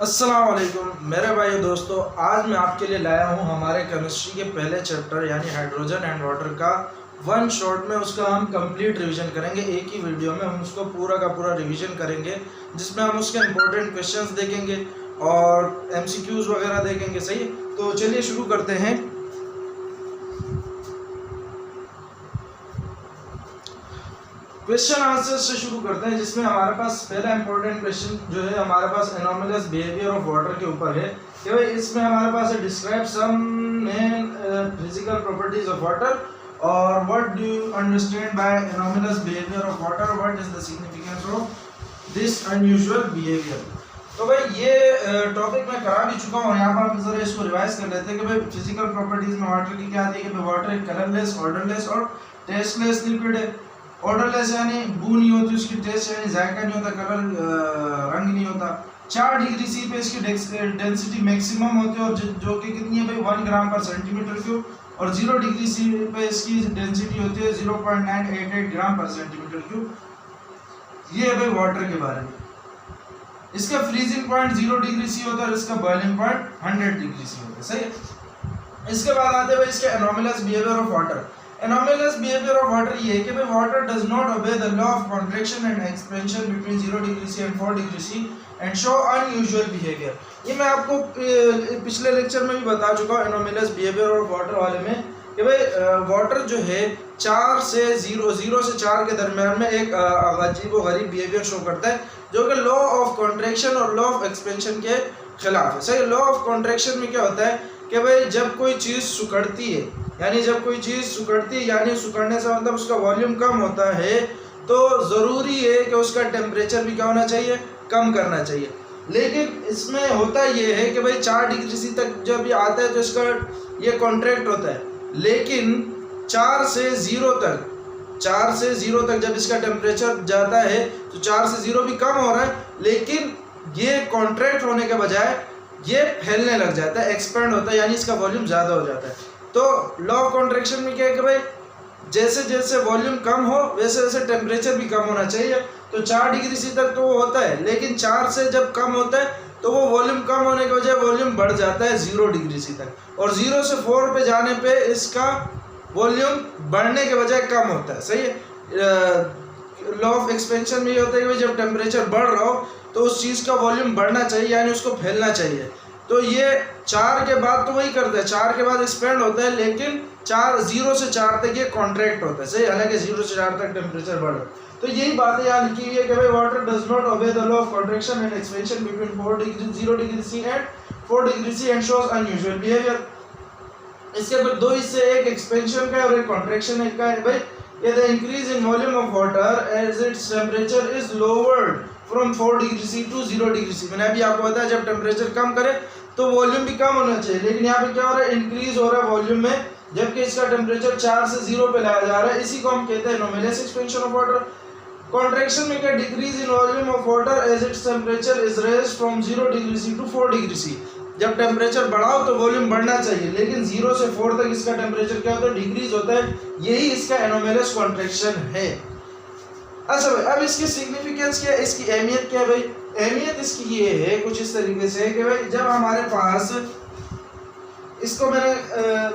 अस्सलाम वालेकुम मेरे भाई दोस्तों, आज मैं आपके लिए लाया हूँ हमारे केमिस्ट्री के पहले चैप्टर यानी हाइड्रोजन एंड वाटर का वन शॉट में उसका हम कंप्लीट रिवीजन करेंगे। एक ही वीडियो में हम उसको पूरा का पूरा रिवीजन करेंगे, जिसमें हम उसके इम्पोर्टेंट क्वेश्चंस देखेंगे और एमसीक्यूज वगैरह देखेंगे। सही, तो चलिए शुरू करते हैं। क्वेश्चन आंसर से शुरू करते हैं, जिसमें हमारे पास पहला इंपॉर्टेंट क्वेश्चन जो है हमारे पास एनोमलस बिहेवियर ऑफ वाटर के ऊपर है कि भाई इसमें हमारे पास है describe some main physical properties of water और what do you understand by anomalous behaviour of water, what is the significance of this unusual behaviour. तो भाई ये टॉपिक मैं करा भी चुका हूँ, यहाँ पर हम जरा इसको रिवाइज कर लेते हैं कि भाई फिजिकल प्रॉपर्टीज में वाटर की क्या आती है कि भाई वाटर एक कलरलेस, ऑर्डरलेस और टेस्टलेस लिक्विड है। ऑर्डरलेस यानी बू नहीं होती, उसकी टेस्ट यानी जायका नहीं होता, कलर रंग नहीं होता। 4 डिग्री सी पे इसकी डेंसिटी मैक्सिमम होती है और जो कि कितनी है भाई 1 ग्राम पर सेंटीमीटर क्यूब, और 0 डिग्री सी पे इसकी डेंसिटी होती है 0.988 ग्राम पर सेंटीमीटर क्यूब। ये है भाई वाटर के बारे में। इसका फ्रीजिंग पॉइंट 0 डिग्री सी होता है और इसका बॉइलिंग पॉइंट 100 डिग्री सी होता है। सही। इसके बाद आते हैं भाई इसके anomalous behaviour of water. Anomalous behavior of water ये है कि भाई water does not obey the law of contraction and expansion between 0 degree C and 4 degree C and show unusual behavior। ये मैं आपको पिछले लेक्चर में भी बता चुका हूँ anomalous behavior of water वाले में कि भाई वाटर जो है 0 से 4 के दरम्यान में एक अजीब व गरीब बिहेवियर शो करता है, जो कि लॉ ऑफ कॉन्ट्रैक्शन और लॉ ऑफ एक्सपेंशन के खिलाफ है। सही। लॉ ऑफ कॉन्ट्रैक्शन में क्या होता है कि भाई जब कोई चीज़ सिकुड़ती है यानी सिकुड़ने से मतलब उसका वॉल्यूम कम होता है, तो ज़रूरी है कि उसका टेम्परेचर भी क्या होना चाहिए, कम करना चाहिए। लेकिन इसमें होता ये है कि भाई 4 डिग्री सी तक जब ये आता है तो इसका ये कॉन्ट्रैक्ट होता है, लेकिन 4 से 0 तक जब इसका टेम्परेचर जाता है तो 4 से 0 भी कम हो रहा है, लेकिन ये कॉन्ट्रैक्ट होने के बजाय ये फैलने लग जाता है, एक्सपेंड होता है, यानी इसका वॉल्यूम ज़्यादा हो जाता है। तो लॉ ऑफ कॉन्ट्रैक्शन में क्या है कि भाई जैसे जैसे वॉल्यूम कम हो वैसे वैसे टेम्परेचर भी कम होना चाहिए। तो 4 डिग्री सी तक तो वो होता है, लेकिन 4 से जब कम होता है तो वो वॉल्यूम कम होने के बजाय वॉल्यूम बढ़ जाता है 0 डिग्री सी तक, और 0 से 4 पे जाने पे इसका वॉल्यूम बढ़ने के बजाय कम होता है। सही है। लॉ ऑफ एक्सपेंशन में ये होता है कि भाई जब टेम्परेचर बढ़ रहा हो तो उस चीज़ का वॉल्यूम बढ़ना चाहिए, यानी उसको फैलना चाहिए। तो ये 4 के बाद तो वही करता है, 4 के बाद एक्सपेंड होता है, लेकिन 0 से 4 तक ये कॉन्ट्रैक्ट होता है। सही। हालांकि 0 से 4 तक टेम्परेचर बढ़ रहा है। तो यही बातें यहाँ लिखी हुई है कि भाई water does not obey the law of contraction and expansion between 0 degree C and 4 degree C and shows unusual behaviour. इसके फिर 2 हिस्से, एक एक्सपेंशन का और एक कॉन्ट्रैक्शन का है। भाई ये the increase in volume of water as its temperature is lowered from 4 degree C to 0 degree C. मैंने अभी आपको बताया जब टेम्परेचर कम करे तो वॉल्यूम भी कम होना चाहिए, लेकिन यहाँ पे क्या हो रहा है, इंक्रीज हो रहा है वॉल्यूम में, जबकि इसका टेम्परेचर 4 से 0 पे लाया जा रहा है। इसी को हम कहते हैं anomalous expansion of water. Contraction में क्या, decrease in volume of water as its temperature is raised from 0 degree C to 4 degree C. जब टेम्परेचर बढ़ाओ तो वॉल्यूम बढ़ना चाहिए, लेकिन 0 से 4 तक इसका टेम्परेचर क्या होता है, डिक्रीज होता है। यही इसका एनोमलस कॉन्ट्रैक्शन है। अच्छा भाई, अब इसकी सिग्निफिकेंस क्या है, इसकी अहमियत क्या है भाई। अहमियत इसकी ये है कुछ इस तरीके से कि भाई जब हमारे पास, इसको मैंने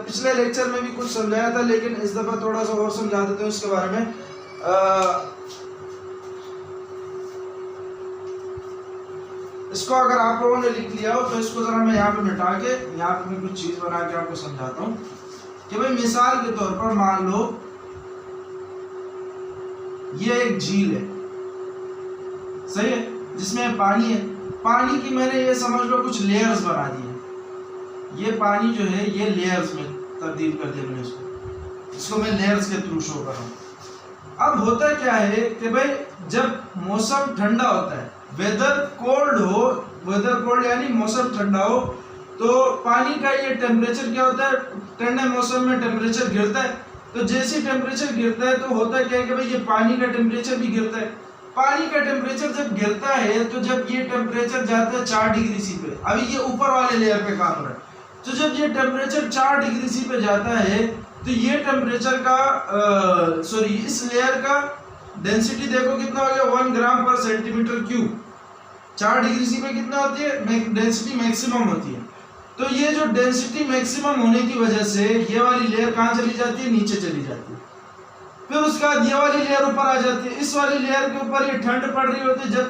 पिछले लेक्चर में भी कुछ समझाया था, लेकिन इस दफ़ा थोड़ा सा और समझा देते हैं इसके बारे में। इसको अगर आप लोगों ने लिख लिया हो तो इसको ज़रा मैं यहाँ पे मिटा के यहाँ पे मैं कुछ चीज़ बना के आपको समझाता हूँ कि भाई मिसाल के तौर पर मान लो ये एक झील है, सही है, जिसमें पानी है। पानी की मैंने ये समझ लो कुछ लेयर्स बना दी है। ये पानी जो है ये लेयर्स में तब्दील कर दिया मैंने इसको मैं लेयर्स के थ्रू शो कर रहा हूँ। अब होता क्या है कि भाई जब मौसम ठंडा होता है, वेदर कोल्ड यानी मौसम ठंडा हो, तो पानी का ये टेम्परेचर क्या होता है, ठंडे मौसम में टेम्परेचर गिरता है। तो जैसे टेम्परेचर गिरता है तो होता क्या है कि भाई ये पानी का टेम्परेचर भी गिरता है। पानी का टेम्परेचर जब गिरता है तो जब ये टेम्परेचर जाता है 4 डिग्री सी पे, अभी ये ऊपर वाले लेयर पे काम हो रहा है, तो जब ये टेम्परेचर 4 डिग्री सी पे जाता है तो ये टेम्परेचर का इस लेयर का डेंसिटी देखो कितना हो गया, 1 ग्राम पर सेंटीमीटर क्यूब। 4 डिग्री सी पे कितना होती है, डेंसिटी मैक्सिमम होती है। तो ये जो डेंसिटी मैक्सिमम होने की वजह से ये वाली लेयर कहाँ चली जाती है, नीचे चली जाती है। फिर उसके बाद ये वाली लेयर ऊपर आ जाती है। इस वाली लेयर के ऊपर ये ठंड पड़ रही होती है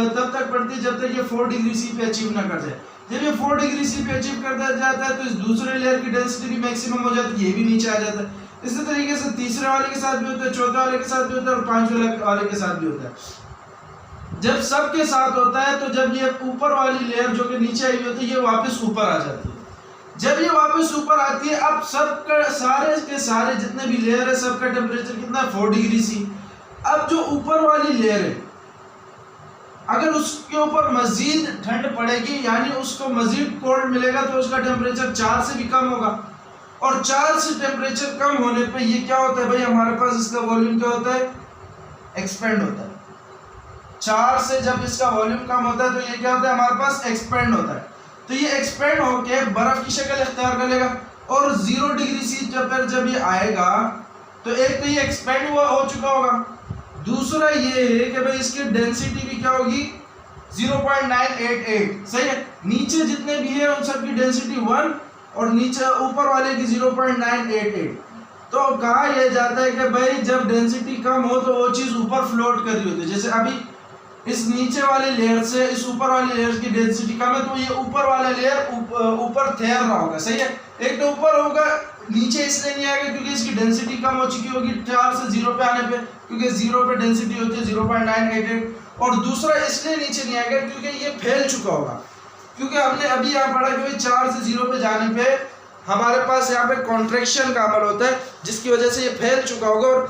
तब तक पड़ती है जब तक ये 4 डिग्री सी पे अचीव ना कर जाए। जब ये 4 डिग्री सी पे अचीव कर जाता है तो इस दूसरे लेयर की डेंसिटी भी मैक्सिमम हो जाती है, ये भी नीचे आ जाता है। इसी तरीके से तीसरे वाले के साथ भी होता है, चौथे वाले के साथ भी होता है और पांचवें वाले के साथ भी होता है। जब सबके साथ होता है तो जब ये ऊपर वाली लेयर जो कि नीचे आई होती है ये वापस ऊपर आ जाती है। जब ये वापस ऊपर आती है, अब सबका सारे के सारे जितने भी लेयर है सबका टेम्परेचर कितना है, 4 डिग्री सी। अब जो ऊपर वाली लेयर है अगर उसके ऊपर मजीद ठंड पड़ेगी यानी उसको मजीद कोल्ड मिलेगा तो उसका टेम्परेचर 4 से भी कम होगा। और 4 से टेम्परेचर कम होने पे ये क्या होता है भाई, हमारे पास इसका वॉल्यूम क्या होता है, एक्सपेंड होता है। 4 से जब इसका वॉल्यूम कम होता है तो ये क्या होता है, हमारे पास एक्सपेंड होता है। तो ये एक्सपेंड होके बर्फ की शक्ल इख्तियार कर लेगा। और 0 डिग्री सी जब ये आएगा तो एक तो ये एक्सपेंड हुआ हो चुका होगा, दूसरा ये है कि भाई इसकी डेंसिटी भी क्या होगी, 0.988। सही है, नीचे जितने भी है उन सब की डेंसिटी 1 और नीचे ऊपर वाले की 0.988। तो कहा यह जाता है कि भाई जब डेंसिटी कम हो तो वो चीज़ ऊपर फ्लोट कर रही होती है। जैसे अभी इस नीचे वाले लेयर से इस ऊपर वाले लेयर की डेंसिटी कम है तो ये ऊपर वाला लेयर ऊपर तैर रहा होगा। सही है, एक तो ऊपर होगा, नीचे इसलिए नहीं आएगा क्योंकि इसकी डेंसिटी कम हो चुकी होगी 4 से 0 पे आने पे, क्योंकि 0 पे डेंसिटी होती है 0.988। और दूसरा इसलिए नीचे नहीं आएगा क्योंकि ये फैल चुका होगा, क्योंकि हमने अभी यहाँ पढ़ा कि 4 से 0 पे जाने पे हमारे पास यहाँ पे कॉन्ट्रैक्शन का अमल होता है जिसकी वजह से ये फैल चुका होगा और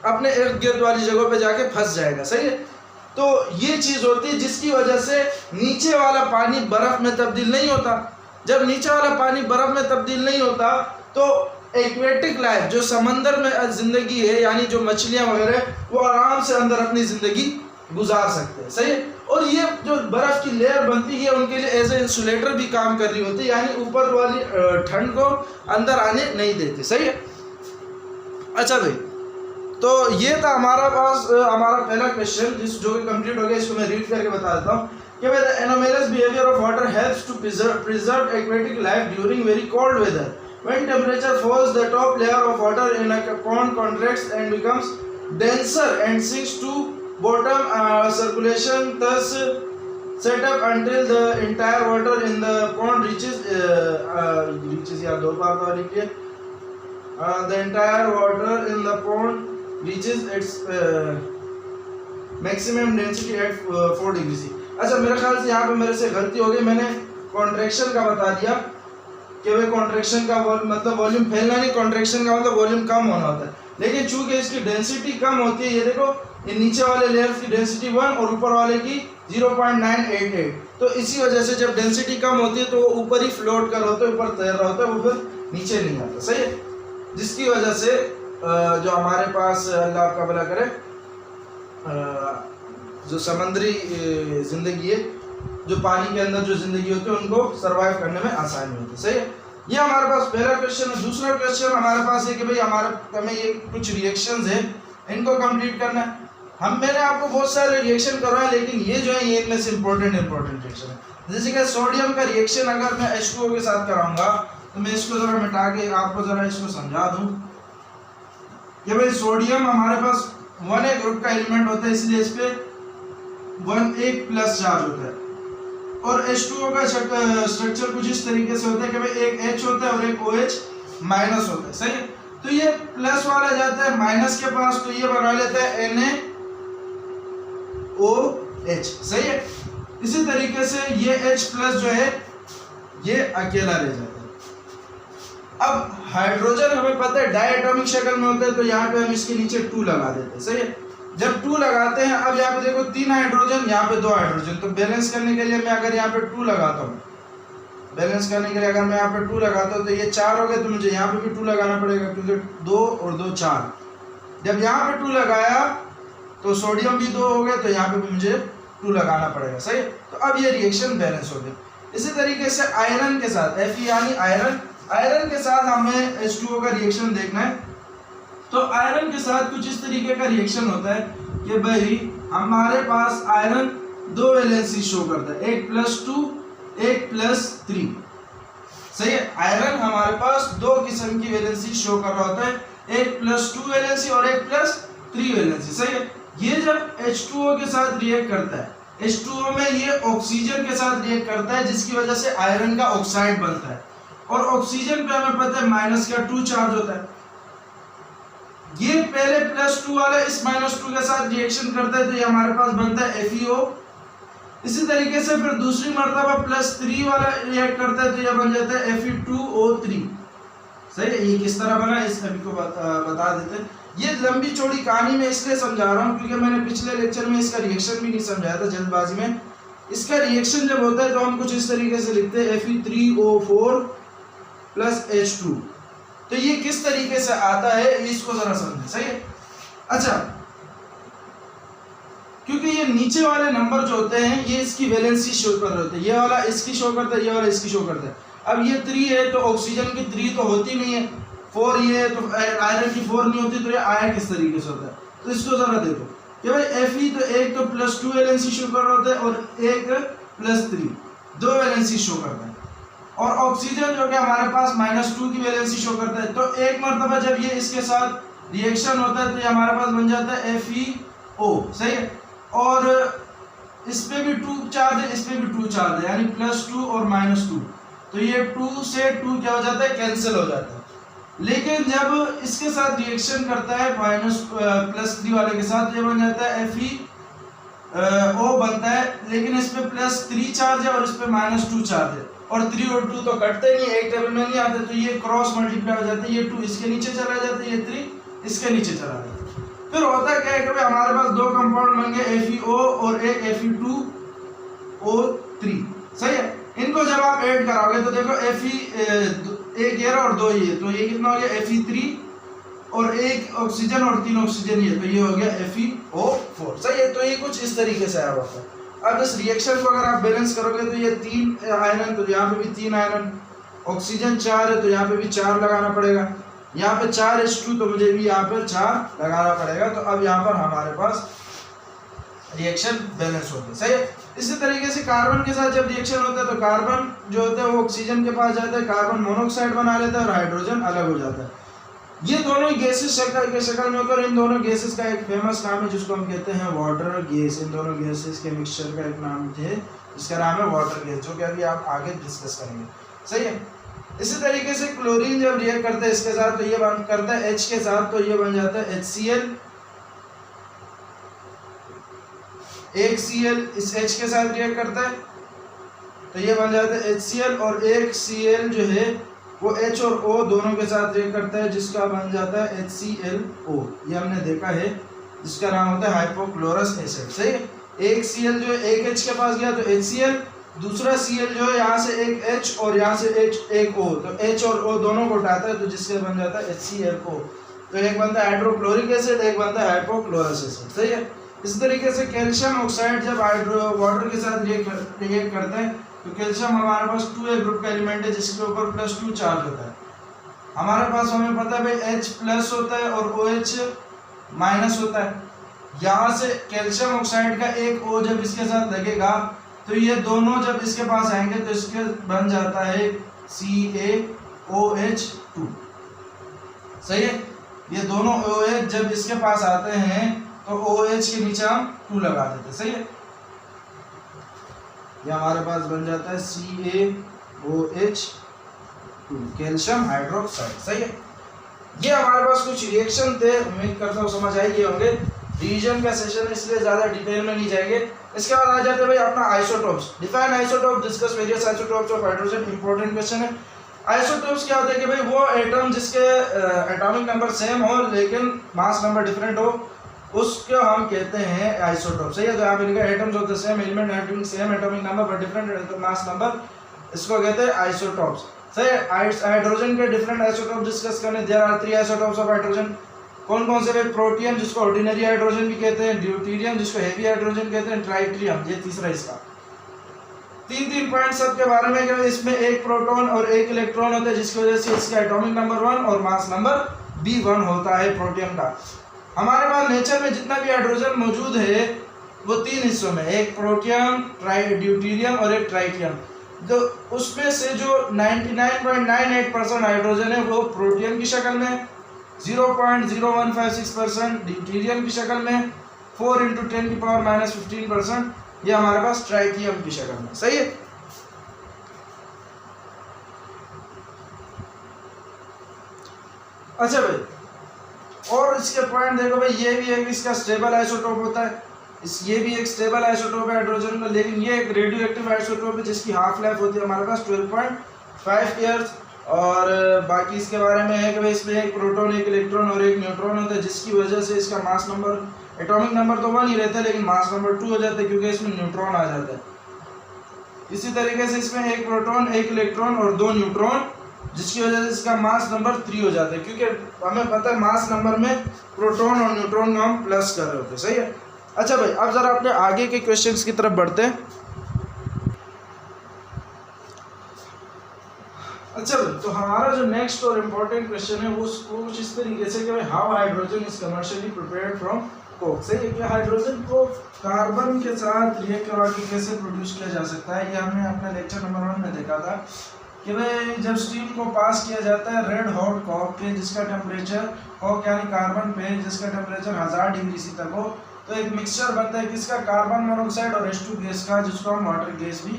अपने इर्द गिर्द वाली जगह पे जाके फंस जाएगा। सही है, तो ये चीज़ होती है जिसकी वजह से नीचे वाला पानी बर्फ में तब्दील नहीं होता। जब नीचे वाला पानी बर्फ में तब्दील नहीं होता तो एक्वेटिक लाइफ जो समंदर में ज़िंदगी है यानी जो मछलियाँ वगैरह वो आराम से अंदर अपनी ज़िंदगी गुजार सकते हैं। सही है, और ये जो बर्फ़ की लेयर बनती है उनके लिए एज ए इंसुलेटर भी काम कर रही होती है, यानी ऊपर वाली ठंड को अंदर आने नहीं देते। सही है, अच्छा भाई, तो ये था हमारा पहला क्वेश्चन जो कि कंप्लीट हो गया। इसको मैं रीड करके बता देता हूँ कि the anomalous behaviour of water helps to preserve aquatic life during very cold weather. When temperature falls, the top layer of water in a pond contracts and becomes denser and sinks to bottom. Circulation thus set up until the entire water in the pond reaches या दो बार तो लिखिए, the entire water in the pond reaches its maximum density at 4 degree C. अच्छा, मेरे ख्याल से यहाँ पे मेरे से गलती हो गई, मैंने कॉन्ट्रैक्शन का बता दिया कि भाई कॉन्ट्रैक्शन का मतलब वॉल्यूम फैलना नहीं, कॉन्ट्रैक्शन का मतलब वॉल्यूम कम होना होता है। लेकिन चूंकि इसकी डेंसिटी कम होती है, ये देखो ये नीचे वाले लेयर की डेंसिटी 1 और ऊपर वाले की 0.988, तो इसी वजह से जब डेंसिटी कम होती है तो वो ऊपर ही फ्लोट कर होता है, ऊपर तैर रहा होता है, वो फिर नीचे नहीं आता। सही है, जिसकी वजह से जो हमारे पास अल्लाह का भला करे जो समुद्री ज़िंदगी है, जो पानी के अंदर जो ज़िंदगी होती है उनको सरवाइव करने में आसानी होती है। सही है, ये हमारे पास पहला क्वेश्चन है। दूसरा क्वेश्चन हमारे पास है कि भाई हमें ये कुछ रिएक्शंस है, इनको कंप्लीट करना है। मैंने आपको बहुत सारे रिएक्शन करवाए लेकिन ये जो है ये इनमें से इंपॉर्टेंट रिएक्शन है। जैसे कि सोडियम का रिएक्शन अगर मैं H2O के साथ कराऊंगा तो मैं इसको ज़रा मिटा के आपको ज़रा इसको समझा दूँ कि भाई सोडियम हमारे पास 1A ग्रुप का एलिमेंट होता है, इसलिए इस पर 1A+ चार्ज होता है। और H2O का स्ट्रक्चर कुछ इस तरीके से होता है कि भाई एक H होता है और एक OH माइनस होता है। सही है, तो ये प्लस वाला जाता है माइनस के पास तो ये बना लेता है NaOH। सही है, इसी तरीके से ये H+ जो है ये अकेला रह जाता है। अब हाइड्रोजन हमें पता है डायटोमिक शक्ल में होता है, तो यहाँ पे हम इसके नीचे 2 लगा देते हैं। सही है, जब 2 लगाते हैं, अब यहाँ पे देखो 3 हाइड्रोजन, यहाँ पे 2 हाइड्रोजन, तो बैलेंस करने के लिए मैं अगर यहाँ पे 2 लगाता हूँ, बैलेंस करने के लिए अगर मैं यहाँ पे 2 लगाता हूँ तो ये 4 हो गए, तो मुझे यहाँ पे भी 2 लगाना पड़ेगा क्योंकि 2 और 2 4। जब यहाँ पे 2 लगाया तो सोडियम भी 2 हो गए, तो यहाँ पे भी मुझे 2 लगाना पड़ेगा। सही है, तो अब ये रिएक्शन बैलेंस हो गया। इसी तरीके से आयरन के साथ Fe यानी आयरन के साथ हमें H2O का रिएक्शन देखना है। तो आयरन के साथ कुछ इस तरीके का रिएक्शन होता है कि भाई हमारे पास आयरन दो वैलेंसी शो करता है, एक +2 एक +3। सही है, आयरन हमारे पास दो किस्म की वैलेंसी शो कर रहा होता है, एक +2 वैलेंसी और एक +3 वैलेंसी। सही है, ये जब H2O के साथ रिएक्ट करता है, H2O में ये ऑक्सीजन के साथ रिएक्ट करता है जिसकी वजह से आयरन का ऑक्साइड बनता है, और ऑक्सीजन पे हमें पता है -2 चार्ज होता है। ये पहले +2 वाला इस -2 के साथ रिएक्शन करता है तो ये हमारे पास बनता है FeO। इसी तरीके से फिर दूसरी मर्तबा +3 वाला रिएक्ट करता है तो ये बन जाता है Fe2O3। सही है, ये किस तरह बना इस अभी को बता देते हैं। ये लंबी चौड़ी कहानी में इसलिए समझा रहा हूँ क्योंकि मैंने पिछले लेक्चर में इसका रिएक्शन भी नहीं समझाया था जल्दबाजी में। इसका रिएक्शन जब होता है तो हम कुछ इस तरीके से लिखते हैं Fe3O4 + H2। तो ये किस तरीके से आता है इसको जरा समझें। सही है, अच्छा, क्योंकि ये नीचे वाले नंबर जो होते हैं ये इसकी वैलेंसी शो कर रहे होते हैं, ये वाला इसकी शो करता है, ये वाला इसकी शो करता है। अब ये 3 है तो ऑक्सीजन की 3 तो होती नहीं है, 4 ये है तो आयरन की 4 नहीं होती, तो ये आया किस तरीके से होता है। तो इसको जरा देखो कि भाई Fe तो एक तो +2 वैलेंसी शो कर रहा होता है और एक +3, दो वैलेंसी शो करता है। और ऑक्सीजन जो कि हमारे पास -2 की वैलेंसी शो करता है, तो एक मरतबा जब ये इसके साथ रिएक्शन होता है तो ये हमारे पास बन जाता है FeO। सही है, और इस पे भी 2 चार्ज है, इस पे भी 2 चार्ज है, यानी +2 और -2, तो ये 2 से 2 क्या हो जाता है, कैंसिल हो जाता है। लेकिन जब इसके साथ रिएक्शन करता है +3 वाले के साथ, ये बन जाता है FeO बनता है, लेकिन इस पे +3 चार्ज है और इस पे -2 चार्ज है, और 3 और 2 तो कटते नहीं, एक टेबल में नहीं आते, तो ये क्रॉस मल्टीप्लाई हो जाते हैं, ये 2 इसके नीचे चला जाता है, ये 3 इसके नीचे चला जाता है। फिर होता क्या है कि भाई हमारे पास दो कंपाउंड बन गए FeO और एक Fe2O3। सही है, इनको जब आप ऐड कराओगे तो देखो एक ये और दो ये, तो ये कितना हो गया Fe3, और एक ऑक्सीजन और 3 ऑक्सीजन ये, तो ये हो गया FeO4। सही है, तो ये कुछ इस तरीके से आया होता है। अब इस रिएक्शन को अगर आप बैलेंस करोगे तो ये 3 आयरन, तो यहाँ पे भी 3 आयरन, ऑक्सीजन 4 है तो यहाँ पे भी 4 लगाना पड़ेगा, यहाँ पे 4 H2 तो मुझे भी यहाँ पर 4 लगाना पड़ेगा। तो अब यहाँ पर हमारे पास रिएक्शन बैलेंस होता है। सही है, इसी तरीके से कार्बन के साथ जब रिएक्शन होता है तो कार्बन जो होता है वो ऑक्सीजन के पास जाता है, कार्बन मोनोऑक्साइड बना लेता है और हाइड्रोजन अलग हो जाता है। ये दोनों गैसेस के शक्ल में होकर, इन दोनों गैसेस का एक फेमस नाम है जिसको हम कहते हैं वाटर गैस। इन दोनों गैसेस के मिक्सचर का एक नाम है जिसका नाम है वाटर गैस, जो कि अभी आप आगे डिस्कस करेंगे। सही है, इसी तरीके से क्लोरीन जब रिएक्ट करता है इसके साथ तो ये बन करता है H के साथ, तो ये बन जाता है HCl, एक Cl इस H के साथ रिएक्ट करता है तो ये बन जाता है HCl, और एक Cl जो है वो H और O दोनों के साथ रिएक्ट करता है जिसका बन जाता है HClO। ये हमने देखा है, जिसका नाम होता है हाइपोक्लोरस एसिड। सही है, एक Cl जो है एक H के पास गया तो HCl, दूसरा Cl जो है यहाँ से एक H और यहाँ से एक O, तो H और O दोनों को उठाता है तो जिससे बन जाता है HClO। तो एक बनता है हाइड्रोक्लोरिक एसिड, एक बनता है हाइपोक्लोरस एसिड। सही है, इस तरीके से कैल्शियम ऑक्साइड जब वाटर के साथ रिएक्ट करते हैं तो कैल्शियम हमारे पास 2A ग्रुप का एलिमेंट है जिसके ऊपर +2 चार्ज होता है। हमारे पास हमें पता है भाई H+ होता है और OH- होता है। यहाँ से कैल्शियम ऑक्साइड का एक O जब इसके साथ लगेगा तो ये दोनों जब इसके पास आएंगे तो इसके बन जाता है CaOH2। सही है, ये दोनों OH जब इसके पास आते हैं तो OH के नीचे हम 2 लगा देते हैं। सही है, ये हमारे पास बन जाता है CaOH2 कैल्शियम हाइड्रोक्साइड। सही है, ये हमारे पास कुछ रिएक्शन थे, उम्मीद करता हूँ समझ आई गए होंगे। रिवीजन का सेशन है इसलिए ज़्यादा डिटेल में नहीं जाएंगे। इसके बाद आ जाते हैं भाई अपना isotopes. Define isotope, discuss various isotopes of hydrogen. Important question है। आइसोटोप्स क्या होता है कि भाई वो एटम जिसके एटॉमिक नंबर सेम हो लेकिन मास नंबर डिफरेंट हो, उसको हम कहते हैं आइसोटोप। सही है, तो यहाँ पे लिखा atoms of the same element having same atomic number but different mass number, इसको कहते हैं आइसोटोप्स। सही है, हाइड्रोजन के डिफरेंट आइसोटोप डिस्कस करने। There are 3 isotopes of hydrogen. कौन कौन से भाई? प्रोटियम जिसको ऑर्डिनरी हाइड्रोजन भी कहते हैं, ड्यूटीरियम जिसको हेवी हाइड्रोजन कहते हैं, ट्राइट्रियम ये तीसरा इसका। 3 पॉइंट सबके बारे में कि इसमें एक प्रोटॉन और एक इलेक्ट्रॉन होता है जिसकी वजह से इसका एटॉमिक नंबर 1 और मास नंबर भी 1 होता है प्रोटियम का। हमारे पास नेचर में जितना भी हाइड्रोजन मौजूद है वो 3 हिस्सों में, एक प्रोटियम, ड्यूटेरियम और एक ट्राइटियम। तो उसमें से जो 99.98% हाइड्रोजन है वो प्रोटियम की शक्ल में, 0.0156% ड्यूटेरियम की शक्ल में, 4 × 10⁻⁻15% ये हमारे पास ट्राइटियम की शक्ल में। सही है। अच्छा भाई, और इसके पॉइंट देखो भाई, ये भी एक इसका स्टेबल आइसोटोप होता है, ये भी एक स्टेबल आइसोटोप है हाइड्रोजन का, लेकिन ये एक रेडियो एक्टिव आइसोटोप है जिसकी हाफ लाइफ होती है हमारे पास 12.5 ईयर्स। और बाकी इसके बारे में है कि भाई इसमें एक प्रोटॉन, एक इलेक्ट्रॉन और एक न्यूट्रॉन होता है, जिसकी वजह से इसका मास नंबर, एटॉमिक नंबर तो 1 ही रहता है लेकिन मास नंबर 2 हो जाता है क्योंकि इसमें न्यूट्रॉन आ जाता है। इसी तरीके से इसमें एक प्रोटॉन, एक इलेक्ट्रॉन और 2 न्यूट्रॉन, जिसकी वजह से इसका मास नंबर 3 हो जाता है, क्योंकि हमें पता है मास नंबर में प्रोटॉन और न्यूट्रॉन को हम प्लस कर रहे होते हैं। सही है। अच्छा भाई, अब जरा अपने आगे के क्वेश्चंस की तरफ बढ़ते हैं। अच्छा भाई, तो हमारा जो नेक्स्ट और इम्पोर्टेंट क्वेश्चन है वो कुछ इस तरीके से कि भाई how hydrogen is commercially prepared from Coke. सही है कि हाइड्रोजन को कार्बन के साथ रिएक्ट करवा के कैसे प्रोड्यूस किया जा सकता है। ये हमने अपने लेक्चर नंबर 1 में देखा था कि भाई जब स्टीम को पास किया जाता है रेड हॉट कॉक पे, जिसका टेम्परेचर, कॉक यानी कार्बन पे, जिसका टेम्परेचर 1000 डिग्री सी तक हो, तो एक मिक्सचर बनता है किसका, कार्बन मोनोऑक्साइड और H2 गैस का, जिसको हम वाटर गैस भी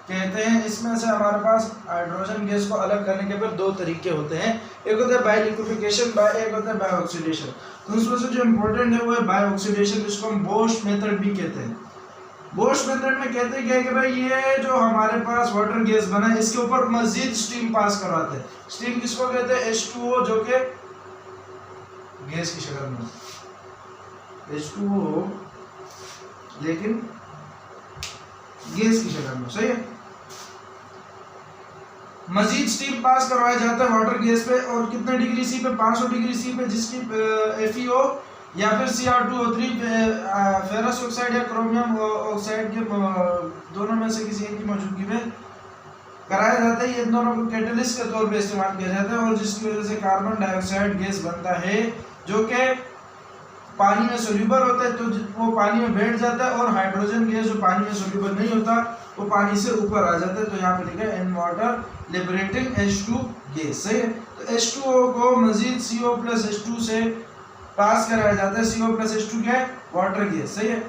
कहते हैं। इसमें से हमारे पास हाइड्रोजन गैस को अलग करने के फिर 2 तरीके होते हैं, एक होता है बाय लिक्विफिकेशन, एक होता है बाय ऑक्सीडेशन। तो उसमें से जो इम्पोर्टेंट है वो है बाय ऑक्सीडेशन, जिसको हम बोश मेथड भी कहते हैं। बोश मेथड में कहते हैं क्या है कि भाई ये जो हमारे पास वाटर गैस बना है इसके ऊपर मजीद स्टीम पास करवाते हैं। स्टीम किसको कहते हैं, H2O, जो कि गैस की शक्ल में, H2O लेकिन गैस की शक्ल में। सही है। मजीद स्टीम पास करवाया जाता है वाटर गैस पे, और कितने डिग्री सी पे, 500 डिग्री सी पे, जिसकी FeO या फिर Cr2O3 फेरस ऑक्साइड या क्रोमियम ऑक्साइड के दोनों में से किसी एक की मौजूदगी में कराया जाता है। ये दोनों को कैटलिस्ट के तौर पे इस्तेमाल किया जाता है, और जिसकी वजह से कार्बन डाइऑक्साइड गैस बनता है जो कि पानी में सोल्यूबल होता है, तो वो पानी में बैठ जाता है, और हाइड्रोजन गैस जो पानी में सोल्यूबल नहीं होता वो पानी से ऊपर आ जाता है। तो यहाँ पे लिखा है in water liberating H2 gas. सही है। तो H2O को मजीद CO प्लस H2 से पास कराया जाता है। CO प्लस H2 क्या है, वाटर गैस। सही है।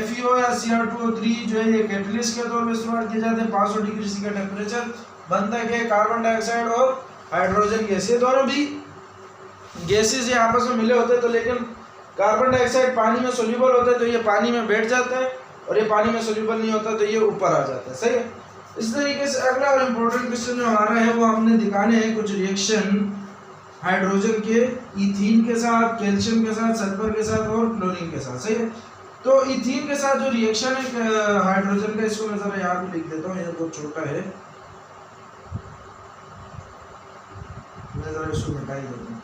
FeO या Cr2O3 जो है ये कैटलिस्ट के तौर पर इस्तेमाल किए जाते हैं। 500 डिग्री सी का टेम्परेचर बनता है कि कार्बन डाइऑक्साइड और हाइड्रोजन गैस, ये दोनों भी गैसेज ये आपस में मिले होते हैं, तो लेकिन कार्बन डाइऑक्साइड पानी में सोल्यूबल होता है तो ये पानी में बैठ जाता है, और ये पानी में सोल्यूबल नहीं होता तो ये ऊपर आ जाता है। सही है। इस तरीके से अगला और इम्पोर्टेंट क्वेश्चन जो हमारा है वो हमने दिखाने हैं कुछ रिएक्शन हाइड्रोजन के इथीन के साथ, कैल्शियम के साथ, सल्फर के साथ और क्लोरीन के साथ। सही है। तो इथीन के साथ जो रिएक्शन है हाइड्रोजन का, इसको मैं जरा यहाँ पे लिख देता हूँ, ये बहुत छोटा है, मैं जरा इसको मिटा ही देता हूँ।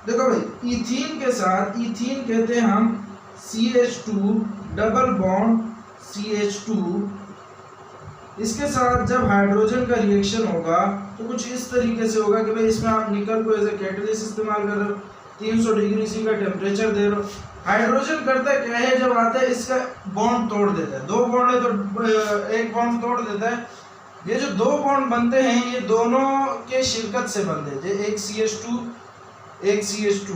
देखो भाई, इथीन के साथ, इथीन कहते हैं हम CH2 डबल बॉन्ड CH2, इसके साथ जब हाइड्रोजन का रिएक्शन होगा तो कुछ इस तरीके से होगा कि भाई इसमें आप निकल को एज ए कैटलिस्ट इस्तेमाल कर रहे हो, 300 डिग्री सी का टेम्परेचर दे रहे हो। हाइड्रोजन करता है क्या है, जब आता है इसका बॉन्ड तोड़ देता है, 2 बॉन्ड है तो एक बॉन्ड तोड़ देता है। ये जो 2 बॉन्ड बनते हैं ये दोनों के शिरकत से बनते हैं, एक CH2 एक CH2,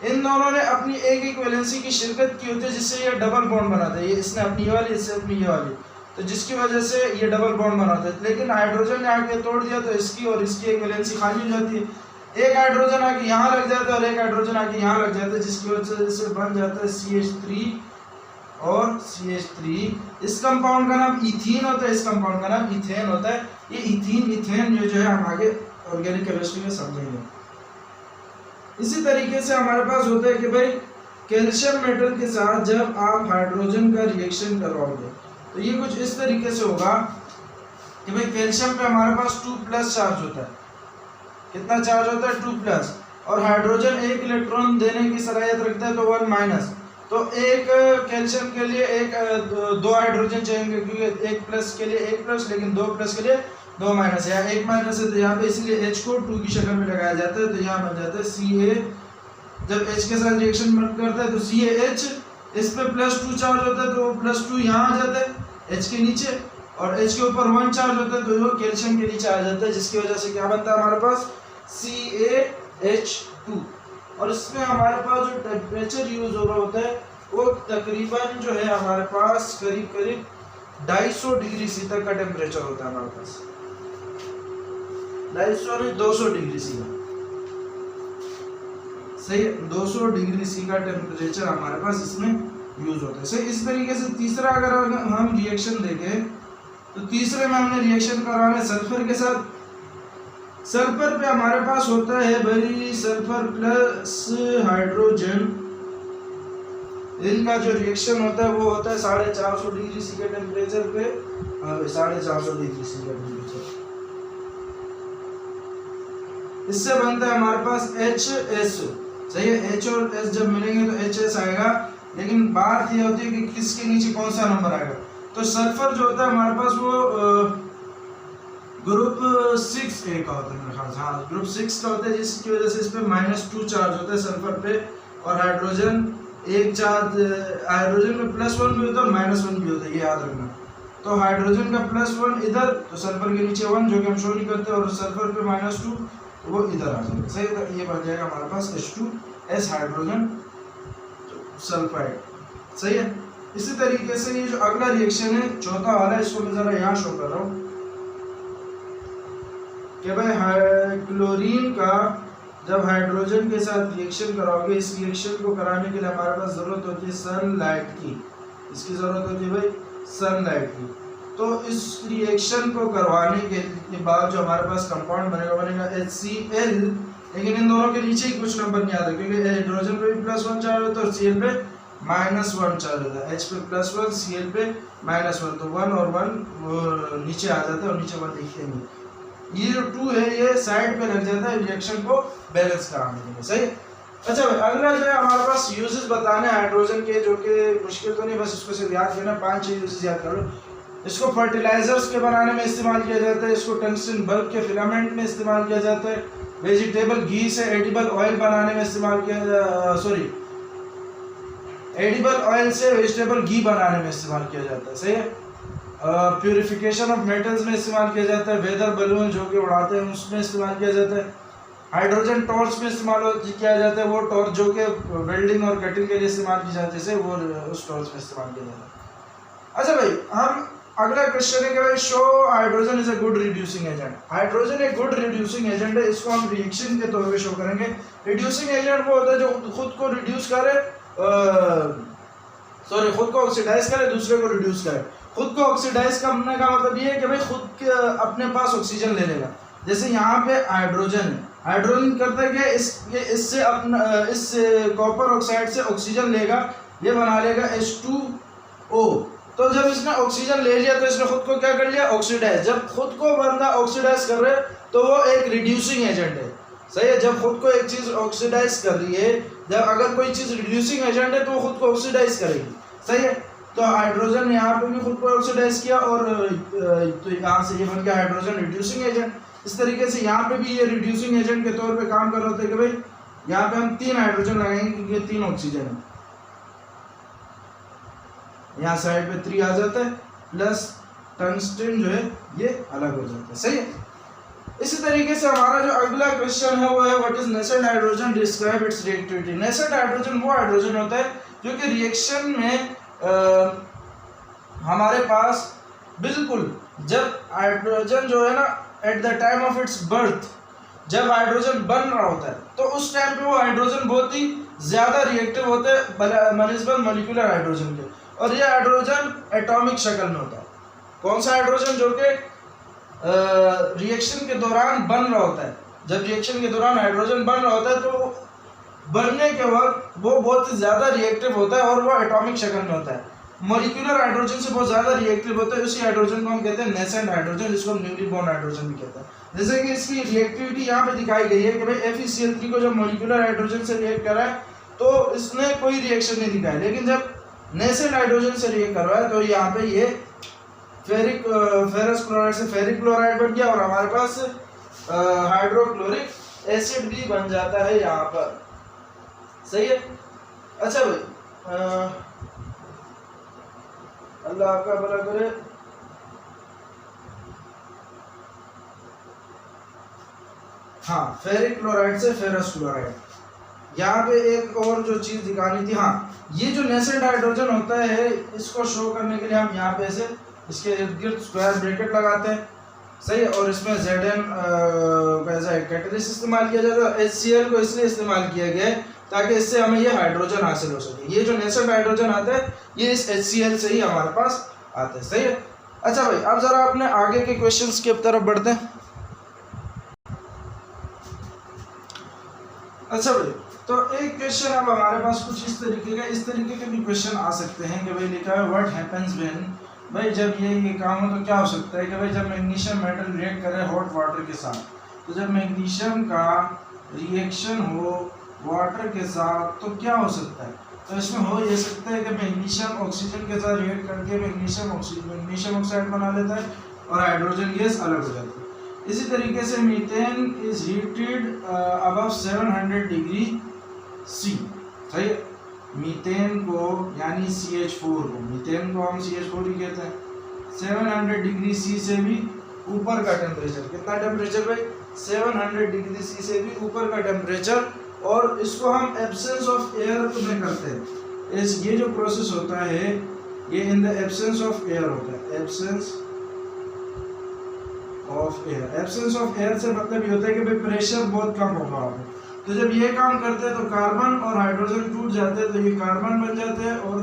इन दोनों ने अपनी एक वैलेंसी की शिरकत की होती है, जिससे ये डबल बॉन्ड बनाता है। ये इसने अपनी ये वाली, इससे अपनी ये वाली, तो जिसकी वजह से ये डबल बॉन्ड बनाता है। लेकिन हाइड्रोजन ने आके तोड़ दिया तो इसकी और इसकी एक वैलेंसी खाली हो जाती है। एक हाइड्रोजन आके यहाँ लग जाता है और एक हाइड्रोजन आके यहाँ लग जाता है, जिसकी वजह से बन जाता है CH3 और CH3। इस कंपाउंड का नाम इथीन होता है, इस कंपाउंड का नाम इथेन होता है। ये इथीन इथेन जो है हम आगे ऑर्गेनिक केमिस्ट्री में समझेंगे। इसी तरीके से हमारे पास होता है कि भाई कैल्शियम मेटल के साथ जब आप हाइड्रोजन का रिएक्शन करवाओगे तो ये कुछ इस तरीके से होगा कि भाई कैल्शियम पे हमारे पास 2+ चार्ज होता है। कितना चार्ज होता है, 2+, और हाइड्रोजन 1 इलेक्ट्रॉन देने की सलाहियत रखता है तो 1-। तो एक कैल्शियम के लिए 2 हाइड्रोजन चाहिए, क्योंकि 1+ के लिए 1+, लेकिन 2+ के लिए 2- या 1- है, तो यहाँ पे इसलिए H को 2 की शक्ल में लगाया जाता है, तो यहाँ बन जाता है जब H के साथ रिएक्शन करता है तो CaH, इस पे +2 चार्ज होता है तो +2 यहाँ आ जाता है H के नीचे, और H के ऊपर 1 चार्ज होता है तो वो कैल्शियम के नीचे आ जाता है, जिसकी वजह से क्या बनता है हमारे पास CaH2। और इसमें हमारे पास जो टेम्परेचर यूज हो रहा होता है वो तकरीबन जो है हमारे पास करीब 250 डिग्री सी तक का टेम्परेचर होता है हमारे पास, 200 डिग्री सी का, सही, 200 डिग्री सी का टेम्परेचर हमारे पास इसमें यूज होता है। सही, इस तरीके से तीसरा अगर हम रिएक्शन देखें तो तीसरे में हमने रिएक्शन करवाना है सल्फर के साथ। सल्फर पे हमारे पास होता है भाई सल्फर प्लस हाइड्रोजन, इनका जो रिएक्शन होता है वो होता है 450 डिग्री सी के टेम्परेचर पे, 450 डिग्री सी का टेम्परेचर, इससे बनता है हमारे पास HS। सही है, H और S जब मिलेंगे तो HS आएगा, लेकिन बात ये होती है कि किसके नीचे कौन सा नंबर आएगा। तो सल्फर जो होता है हमारे पास वो ग्रुप 6A का होता है मेरे ख्याल से, हाँ ग्रुप 6 का होता है, जिसकी वजह से इस पे -2 चार्ज होता है सल्फर पे, और हाइड्रोजन एक चार्ज, हाइड्रोजन में +1 भी होता है और -1 भी होता है, ये याद रखना। तो हाइड्रोजन का +1 इधर, तो सल्फर के नीचे 1 जो कि हम शो नहीं करते, और सल्फर पे -2 वो इधर आ जाएगा। सही, तो ये बन जाएगा हमारे पास H2S हाइड्रोजन सल्फाइड। सही है, इसी तरीके से ये जो अगला रिएक्शन है चौथा वाला, इसको मैं जरा यहाँ शो कर रहा हूँ कि भाई क्लोरीन का जब हाइड्रोजन के साथ रिएक्शन कराओगे, इस रिएक्शन को कराने के लिए हमारे पास ज़रूरत होती है सनलाइट की, इसकी ज़रूरत होती है भाई सनलाइट की। तो इस रिएक्शन को करवाने के बाद जो हमारे पास कंपाउंड बनेगा HCl, लेकिन इन दोनों के नीचे ही कुछ नंबर नहीं आता, क्योंकि हाइड्रोजन पे भी +1 चार्ज होता है और Cl पे -1 चार्ज होता है, H पे +1 Cl पे -1, तो 1 और 1 नीचे आ जाता है और नीचे 1 लिखते नहीं। ये जो 2 है ये साइड पे लग जाता है रिएक्शन को बैलेंस कराने के लिए। सही, अच्छा भाई अगला जो है हमारे पास यूजेस बताने हाइड्रोजन के, जो कि मुश्किल तो नहीं, बस इसको सिर्फ याद करना, 5-6 यूजेस याद कर लो। इसको फर्टिलाइजर्स के बनाने में इस्तेमाल किया जाता है, इसको टंगस्टन बल्ब के फिलामेंट में इस्तेमाल किया जाता है, वेजिटेबल घी से एडिबल ऑयल बनाने में इस्तेमाल किया, सॉरी एडिबल ऑयल से वेजिटेबल घी बनाने में इस्तेमाल किया जाता है। सही है, प्यूरिफिकेशन ऑफ मेटल्स में इस्तेमाल किया जाता है, वेदर बलून जो कि उड़ाते हैं उसमें इस्तेमाल किया जाता है, हाइड्रोजन टॉर्च में इस्तेमाल किया जाता है, वो टॉर्च जो कि वेल्डिंग और कटिंग के लिए इस्तेमाल की जाती है, वो उस टॉर्च में इस्तेमाल किया जाता है। अच्छा भाई, हम अगला क्वेश्चन है कि भाई show hydrogen is a good reducing agent. Hydrogen एक गुड रिड्यूसिंग एजेंट है, इसको हम रिएक्शन के तौर पे शो करेंगे। रिड्यूसिंग एजेंट वो होता है जो खुद को रिड्यूस करे, खुद को ऑक्सीडाइज करे, दूसरे को रिड्यूस करे। खुद को ऑक्सीडाइज करने का मतलब ये है कि भाई खुद के अपने पास ऑक्सीजन ले लेगा। जैसे यहाँ पे हाइड्रोजन है, हाइड्रोजन करता है कि इससे अपना इस कॉपर ऑक्साइड से ऑक्सीजन लेगा, ये बना लेगा H2O। तो जब इसने ऑक्सीजन ले लिया तो इसने खुद को क्या कर लिया, ऑक्सीडाइज। जब खुद को बंदा ऑक्सीडाइज कर रहे तो वो एक रिड्यूसिंग एजेंट है। सही है, जब खुद को एक चीज़ ऑक्सीडाइज कर रही है, जब अगर कोई चीज़ रिड्यूसिंग एजेंट है तो वो खुद को ऑक्सीडाइज करेगी। सही है, तो हाइड्रोजन ने यहाँ पे भी खुद को ऑक्सीडाइज किया और तो यहाँ से ये बन गया हाइड्रोजन रिड्यूसिंग एजेंट। इस तरीके से यहाँ पे भी ये रिड्यूसिंग एजेंट के तौर पे काम कर रहे होते हैं कि भाई यहाँ पे हम 3 हाइड्रोजन लगाएंगे क्योंकि 3 ऑक्सीजन है, यहाँ साइड पे 3 आ जाता है, प्लस टंगस्टन जो है ये अलग हो जाता है। सही है, इसी तरीके से हमारा जो अगला क्वेश्चन है वो है what is nascent hydrogen, describe it's reactivity. Nascent hydrogen वो हाइड्रोजन होता है जो कि रिएक्शन में हमारे पास बिल्कुल जब हाइड्रोजन जो है ना at the time of its birth, जब हाइड्रोजन बन रहा होता है तो उस टाइम पे वो हाइड्रोजन बहुत ही ज़्यादा रिएक्टिव होते हैं बनिस्बत मॉलिक्यूलर हाइड्रोजन के, और ये हाइड्रोजन एटॉमिक शक्ल में होता है। कौन सा हाइड्रोजन, जो कि रिएक्शन के दौरान बन रहा होता है। जब रिएक्शन के दौरान हाइड्रोजन बन रहा होता है तो बनने के वक्त वो बहुत ही ज़्यादा रिएक्टिव होता है और वो एटॉमिक शक्ल में होता है, मॉलिक्यूलर हाइड्रोजन से बहुत ज़्यादा रिएक्टिव होता है। उसी हाइड्रोजन को हम कहते हैं नेसेंट हाइड्रोजन, जिसको हम न्यूली बॉर्न हाइड्रोजन भी कहते हैं। जैसे कि इसकी रिएक्टिविटी यहाँ पे दिखाई गई है कि भाई FeCl3 को जब मॉलिक्यूलर हाइड्रोजन से रिएक्ट करा है तो इसने कोई रिएक्शन नहीं दिखाया, लेकिन जब नेसेंट हाइड्रोजन से रिएक्ट कर रहा है तो यहाँ पे ये फेरस क्लोराइड से फेरिक क्लोराइड बन गया और हमारे पास हाइड्रोक्लोरिक एसिड भी बन जाता है यहाँ पर। सही है। अच्छा भाई, अल्लाह आपका भला करे। हाँ, फेरिक क्लोराइड से फेरस क्लोराइड। यहाँ पे एक और जो चीज दिखानी थी, हाँ, ये जो नेसेंट हाइड्रोजन होता है इसको शो करने के लिए हम यहाँ पे ऐसे इसके इर्द गिर्द स्क्वायर ब्रैकेट लगाते हैं, सही है। और इसमें Zn का कैटलिस्ट इस्तेमाल किया जाता है। HCl को इसलिए इस्तेमाल किया गया है ताकि इससे हमें ये हाइड्रोजन हासिल हो सके। ये जो नेसेंट हाइड्रोजन आता है ये इस HCl से ही हमारे पास आता है, सही है। अच्छा भाई, अब जरा अपने आगे के क्वेश्चंस की तरफ बढ़ते हैं। अच्छा भाई, तो एक क्वेश्चन अब हमारे पास कुछ इस तरीके के भी क्वेश्चन आ सकते हैं कि भाई लिखा है व्हाट हैपेंस व्हेन, भाई जब ये काम हो तो क्या हो सकता है कि भाई जब मैग्नीशियम मेटल रिएक्ट करे हॉट वाटर के साथ, तो जब मैग्नीशियम का रिएक्शन हो वाटर के साथ तो क्या हो सकता है। तो इसमें हो ये सकता है कि मैग्नीशियम ऑक्सीजन के साथ रिएक्ट करके मैग्नीशियम ऑक्साइड बना लेता है और हाइड्रोजन गैस अलग हो जाती है। इसी तरीके से methane is heated above 700 degree C, सही है। मीथेन को यानी CH4 को, मीथेन को हम CH4 ही कहते हैं, 700 डिग्री सी से भी ऊपर का टेम्परेचर, कितना टेम्परेचर भाई, 700 डिग्री सी से भी ऊपर का टेम्परेचर, और इसको हम एब्सेंस ऑफ एयर में करते हैं। ये जो प्रोसेस होता है ये in the absence of air होता है, absence of air. Absence of air से मतलब ये होता है कि भाई प्रेशर बहुत कम होगा वहाँ पे। तो जब ये काम करते हैं तो कार्बन और हाइड्रोजन टूट जाते हैं, तो ये कार्बन बन जाते हैं और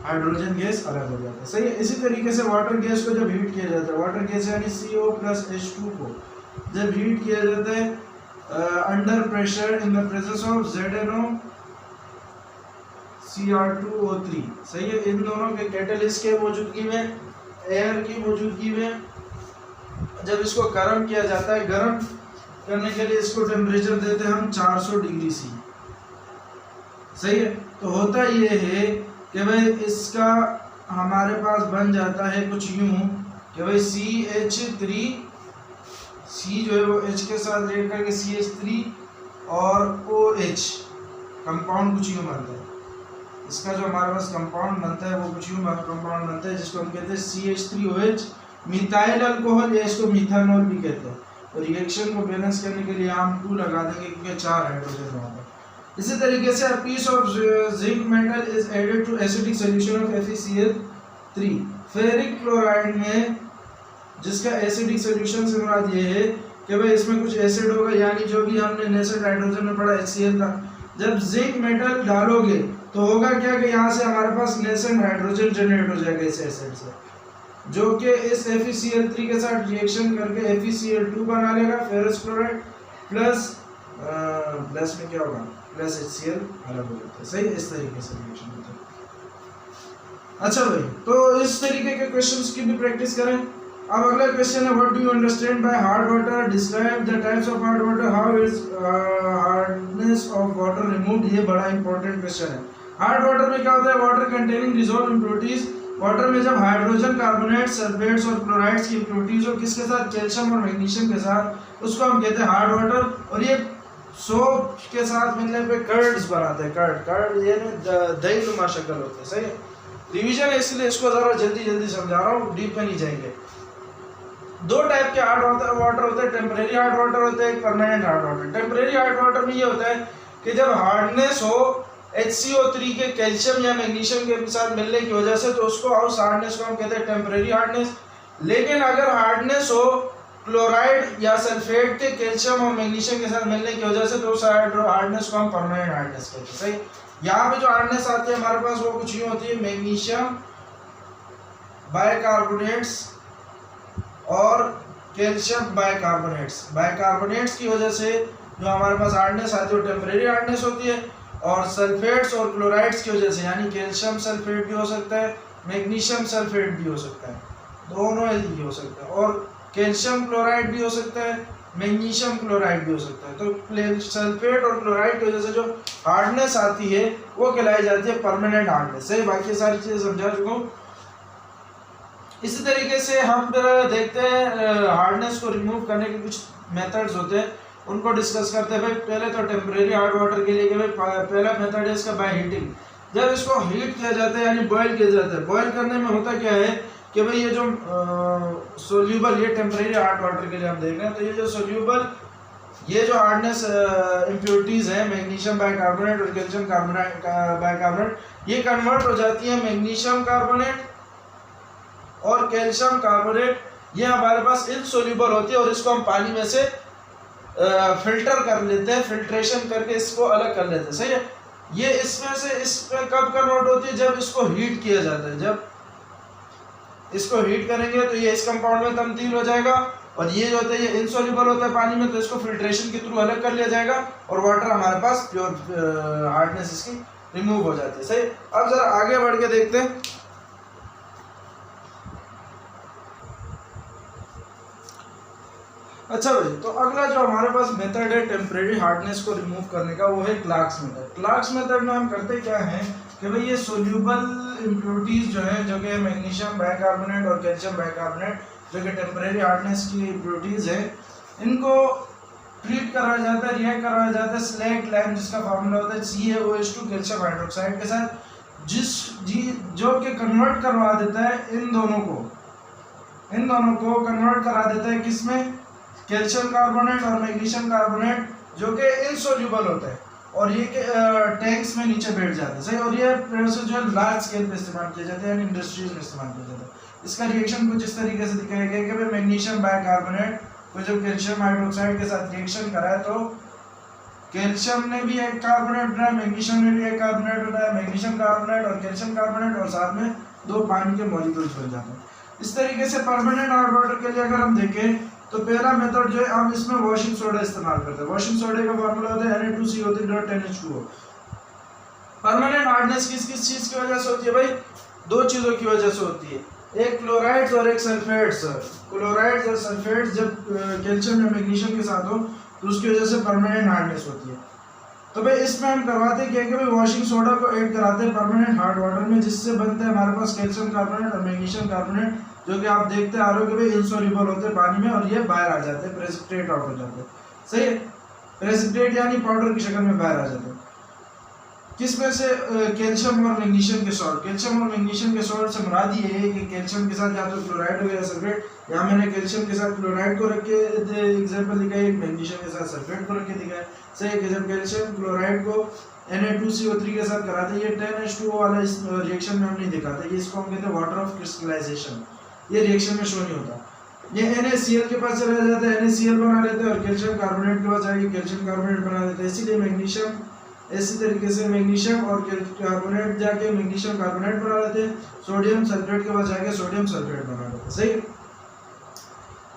हाइड्रोजन गैस अलग हो जाता है, सही है। इसी तरीके से वाटर गैस को जब हीट किया जाता है, वाटर गैस यानी CO प्लस H2 को जब हीट किया जाता है under pressure in the presence of ZNO Cr2O3, सही है। इन दोनों के कैटलिस्ट के मौजूदगी में, एयर की मौजूदगी में जब इसको गर्म किया जाता है, गर्म करने के लिए इसको टेम्परेचर देते हैं हम 400 डिग्री सी, सही है। तो होता ये है कि भाई इसका हमारे पास बन जाता है कुछ यूं कि भाई CH3, C जो है वो H के साथ रिएक्ट करके CH3 और OH कंपाउंड कुछ यूं बनता है। इसका जो हमारे पास कंपाउंड बनता है वो कुछ यूं कंपाउंड बनता है जिसको हम कहते हैं CH3OH मिथाइल अल्कोहल, या इसको मिथानॉल भी कहते हैं। तो रिएक्शन को बैलेंस करने के लिए हम 2 लगा देंगे क्योंकि 4 हाइड्रोजन वहाँ पर। इसी तरीके से a piece of zinc metal is added to acidic solution of FeCl3। Ferric chloride में जिसका एसिडिक सॉल्यूशन से मुराद ये है कि भाई इसमें कुछ एसिड होगा, यानी जो भी हमने नेसेंट हाइड्रोजन में पढ़ा HCl था। जब जिंक मेटल डालोगे तो होगा क्या कि यहाँ से हमारे पास नेसेंट हाइड्रोजन जनरेट हो जाएगा इस एसिड से, जो कि इस FeCl3 के साथ रिएक्शन करके FeCl2 बना लेगा, फेरस क्लोराइड प्लस में क्या होगा, प्लस HCl अलग हो जाता है, सही। इस तरीके से रिएक्शन होता है। अच्छा भाई, तो इस तरीके के क्वेश्चंस की भी प्रैक्टिस करें। अब अगला क्वेश्चन है what do you understand bye hard water, describe the types of hard water, how is hardness of water removed. ये बड़ा इंपॉर्टेंट क्वेश्चन है। हार्ड वाटर में क्या होता है, water containing dissolved impurities. Water में जब हाइड्रोजन कार्बोनेट, सल्फेट्स और क्लोराइड्स की इम्प्योरिटीज हो किसके साथ, कैल्शियम और मैग्नीशियम के साथ, उसको हम कहते हैं हार्ड वाटर। और ये सोप के साथ मिलने पे कर्ड्स बनाते हैं, कर्ड ये दही नुमा शक्ल होते हैं, सही है। रिवीजन है इसलिए इसको जरा जल्दी समझा रहा हूँ, डीप में नहीं जाएंगे। 2 टाइप के हार्ड वाटर होते हैं, टेम्परेरी हार्ड वाटर होता है, एक permanent hard water. Temporary hard water में ये होता है कि जब हार्डनेस हो HCO3 के कैल्शियम या मैग्नीशियम के साथ मिलने की वजह से, तो उसको उस हार्डनेस को हम कहते हैं टेम्परेरी हार्डनेस। लेकिन अगर हार्डनेस हो क्लोराइड या सल्फेट के कैल्शियम और मैग्नीशियम के साथ मिलने की वजह से, तो उस हार्डनेस को हम परमानेंट हार्डनेस कहते हैं, सही। यहाँ पे जो हार्डनेस आती है हमारे पास वो कुछ यूँ होती है, मैग्नीशियम बाइकार्बोनेट्स और कैल्शियम बाइकार्बोनेट्स की वजह से जो हमारे पास हार्डनेस आती है वो टेम्परेरी हार्डनेस होती है। और सल्फेट्स और क्लोराइड्स की वजह से, यानी कैल्शियम सल्फेट भी हो सकता है, मैग्नीशियम सल्फेट भी हो सकता है, दोनों ही हो सकता है, और कैल्शियम क्लोराइड भी हो सकता है, मैग्नीशियम क्लोराइड भी हो सकता है। तो सल्फेट और क्लोराइड की वजह से जो हार्डनेस आती है वो कहलाई जाती है परमानेंट हार्डनेस, सही। बाकी सारी चीज़ें समझा चुका हूँ। इसी तरीके से हम देखते हैं हार्डनेस को रिमूव करने के कुछ मेथड्स होते हैं। उनको डिस्कस करते हैं। भाई पहले तो टेम्परेरी हार्ड वाटर के लिए कि भाई पहला मेथड है इसका बाय हीटिंग। जब इसको हीट किया जाता है यानी बॉयल किया जाता है, बॉयल करने में होता क्या है कि भाई ये जो सोल्यूबल, ये टेम्परेरी हार्ड वाटर के लिए हम देख रहे हैं, तो ये जो सोल्यूबल, ये जो हार्डनेस इम्प्योरिटीज है मैग्नीशियम बाइकार्बोनेट और कैल्शियम बाइकार्बोनेट, ये कन्वर्ट हो जाती है मैग्नीशियम कार्बोनेट और कैल्शियम कार्बोनेट, ये हमारे पास इनसोल्यूबल होती है और इसको हम पानी में से फिल्टर कर लेते हैं, फिल्ट्रेशन करके इसको अलग कर लेते हैं। सही है। ये इसमें से इसमें कब कन्वर्ट होती है, जब इसको हीट किया जाता है। जब इसको हीट करेंगे तो ये इस कंपाउंड में तब्दील हो जाएगा और ये जो होता है ये इनसोल्यूबल होता है पानी में, तो इसको फिल्ट्रेशन के थ्रू अलग कर लिया जाएगा और वाटर हमारे पास प्योर हार्डनेस इसकी रिमूव हो जाती है। सही। अब जरा आगे बढ़ के देखते हैं। अच्छा भाई, तो अगला जो हमारे पास मेथड है टेम्परेरी हार्डनेस को रिमूव करने का, वो है क्लार्क्स मेथड। क्लार्क्स मेथड में हम करते क्या है कि भाई ये सोल्यूबल इम्प्योरिटीज जो है, जो कि मैग्नीशियम बाइकार्बोनेट और कैल्शियम बाइकार्बोनेट, जो कि टेम्परेरी हार्डनेस की इम्प्योरिटीज है, इनको ट्रीट कराया जाता है, रिएक्ट कराया जाता है स्लैग लाइम, जिसका फार्मूला होता है CaOH2 कैल्शियम हाइड्रोक्साइड के साथ, जो कि कन्वर्ट करवा देता है इन दोनों को कन्वर्ट करा देता है किसमें, कैल्शियम कार्बोनेट और मैग्नीशियम कार्बोनेट, जो कि इनसोल्यूबल होता है और ये टैंक्स में नीचे बैठ जाता है। सही। और ये प्रोसेस जो है लार्ज स्केल पे इस्तेमाल किया जाता है, यानी इंडस्ट्रीज में इस्तेमाल किया जाता है। इसका रिएक्शन कुछ इस तरीके से दिखाया गया कि भाई मैग्नीशियम बाइकार्बोनेट को जब कैल्शियम हाइड्रोक्साइड के साथ रिएक्शन कराए तो कैल्शियम ने भी एक कार्बोनेट बनाया, मैग्नीशियम ने भी एक कार्बोनेट बनाया, मैग्नीशियम कार्बोनेट और कैल्शियम कार्बोनेट, और साथ में 2 पानी के मॉलिक्यूल्स बन जाते हैं। इस तरीके से परमानेंट हार्ड वाटर के लिए अगर हम देखें तो पहला मेथड जो है, हम इसमें वॉशिंग सोडा इस्तेमाल करते हैं। वॉशिंग सोडे का फार्मूला होता है Na2CO3.10H2O। परमानेंट हार्डनेस किस किस चीज की वजह से होती है भाई, 2 चीजों की वजह से होती है, एक क्लोराइड्स और एक सल्फेट्स। क्लोराइड्स और सल्फेट्स जब कैल्शियम या मैग्नीशियम के साथ हो तो उसकी वजह से परमानेंट हार्डनेस होती है। तो भाई इसमें हम करवाते क्या है कि भाई वॉशिंग सोडा को ऐड कराते हैं परमानेंट हार्ड वाटर में, जिससे बनता है हमारे पास कैल्शियम कार्बोनेट और मैग्नीशियम कार्बोनेट, जो कि आप देखते आ रहे हो कि भाई इनसोल्यूबल होते हैं पानी में और ये बाहर आ जाते हैं, प्रेसिपिटेट आउट हो जाते हैं। सही है। प्रेसिपिटेट यानी पाउडर की शक्ल में बाहर आ जाते हैं। किस में से, कैल्शियम और मैग्नीशियम के सॉल्ट। कैल्शियम और मैग्नीशियम के सॉल्ट से मुराद ये है कि कैल्शियम के साथ या तो क्लोराइड हो या सल्फेट। यहाँ मैंने कैल्शियम के साथ क्लोराइड को रख के एग्जाम्पल दिखाई, मैग्नीशियम के साथ सल्फेट को रख के दिखाया। सही है। जब कैल्शियम क्लोराइड को Na2CO3 के साथ कराते हैं, ये 10H2O वाला इस रिएक्शन में हम नहीं दिखाते, ये इसको हम कहते हैं वाटर ऑफ क्रिस्टलाइजेशन, ये रिएक्शन में शो नहीं होता। ये NaCl के पास चला जाता है, NaCl बना लेते हैं और कैल्शियम कार्बोनेट के पास जाके कैल्शियम कार्बोनेट बना देते हैं। इसीलिए मैग्नीशियम, इसी तरीके से मैग्नीशियम और कार्बोनेट जाके मैग्नीशियम कार्बोनेट बना लेते हैं, सोडियम सल्फेट के पास जाके सोडियम सल्फेट बना लेते हैं। सही।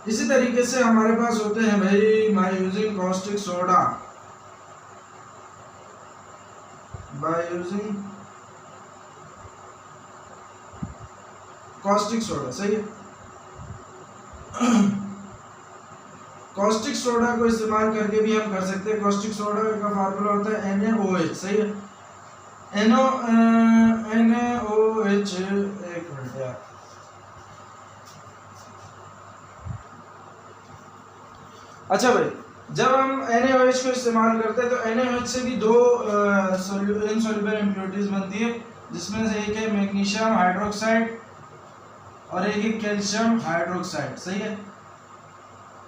इसी तरीके से हमारे पास होते हैं भाई by using caustic soda, by using caustic soda. सही है। कॉस्टिक सोडा को इस्तेमाल करके भी हम कर सकते हैं। कॉस्टिक सोडा का फार्मूला होता है NaOH। सही है। NaOH, एक मिनट यार, अच्छा भाई, जब हम NaOH को इस्तेमाल करते हैं तो NaOH से भी 2 इनसोल्यूबल इम्प्योरिटीज बनती है, जिसमें से एक है मैग्नीशियम हाइड्रोक्साइड और एक है कैल्शियम हाइड्रोक्साइड। सही है।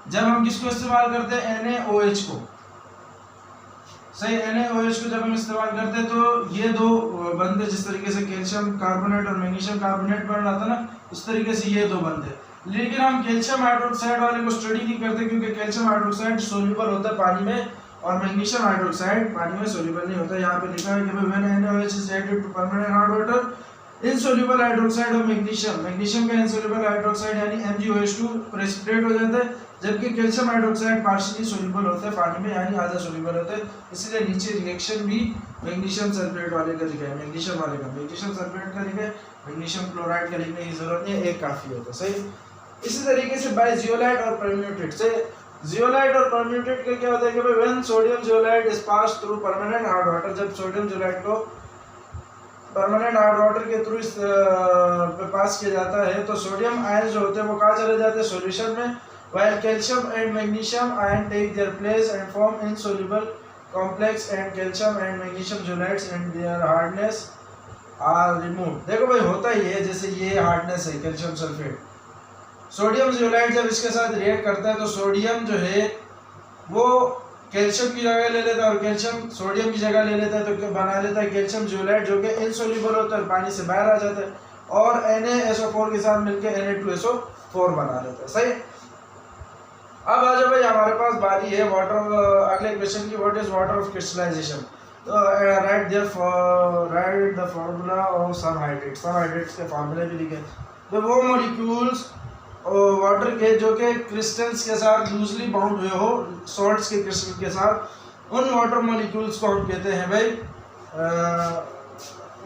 जब हम किसको इस्तेमाल करते हैं, NaOH को। सही। NaOH को जब हम इस्तेमाल करते हैं तो ये 2 बनते, जिस तरीके से कैल्शियम कार्बोनेट और मैग्नीशियम कार्बोनेट बन रहा था ना, इस तरीके से ये 2 बनते। लेकिन हम कैल्शियम हाइड्रोक्साइड वाले को स्टडी नहीं करते, क्योंकि कैल्शियम हाइड्रोक्साइड सोल्यूबल होता है पानी में और मैग्नीशियम हाइड्रोक्साइड पानी में सोल्यूबल नहीं होता। यहाँ पे लिखा है कि when NaOH is added to permanent hard water, insoluble hydroxide और मैग्नीशियम का इनसोल्यूबल हाइड्रोक्साइड यानी MgOH2 प्रेसिपिटेट हो जाता है, जबकि कैल्शियम हाइड्रोक्साइड पार्शियली सोल्यूबल होता है पानी में, यानी आधा सोल्यूबल होता है। इसलिए नीचे रिएक्शन भी मैग्नीशियम सल्फेट वाले का लिखा है, मैग्नीशियम वाले का, मैग्नीशियम सल्फेट का लिखा है, मैग्नीशियम क्लोराइड का लिखने की जरूरत नहीं है, एक काफी होता है। सही। इसी तरीके से बाय जियोलाइट और परम्यूटेट से, जियोलाइट और परम्यूटेट का क्या होता है कि भाई when sodium zeolite is pass through permanent hard water, जब सोडियम जियोलाइट को परमानेंट हार्ड वाटर के थ्रू पास किया जाता है तो सोडियम आयन जो होते हैं वो कहाँ चले जाते हैं, सॉल्यूशन में, while calcium and magnesium ion take their place and form insoluble complex, and calcium and magnesium halides and their hardness are removed। देखो भाई होता ही है, जैसे ये हार्डनेस है कैल्शियम सल्फेट, सोडियम जियोलाइट जब इसके साथ रिएक्ट करता है तो सोडियम जो है वो कैल्शियम की जगह ले लेता है और कैल्शियम सोडियम की जगह ले लेता है, तो बना लेता है कैल्शियम जियोलाइट जो कि इनसोल्यूबल होता है, पानी से बाहर आ जाता है और Na-SO4 के साथ मिलकर Na2SO4 बना लेता है। सही। अब आ जाओ भाई, हमारे पास बारी है वाटर, अगले क्वेश्चन की, what is water of crystallisation. तो right the formula of some hydrates, some hydrates के फार्मूले भी लिखे। तो वो मॉलिक्यूल्स वाटर के जो कि क्रिस्टल्स के साथ लूजली बाउंड हुए हो, सॉल्ट्स के क्रिस्टल के साथ, उन वाटर मॉलिक्यूल्स को हम कहते हैं भाई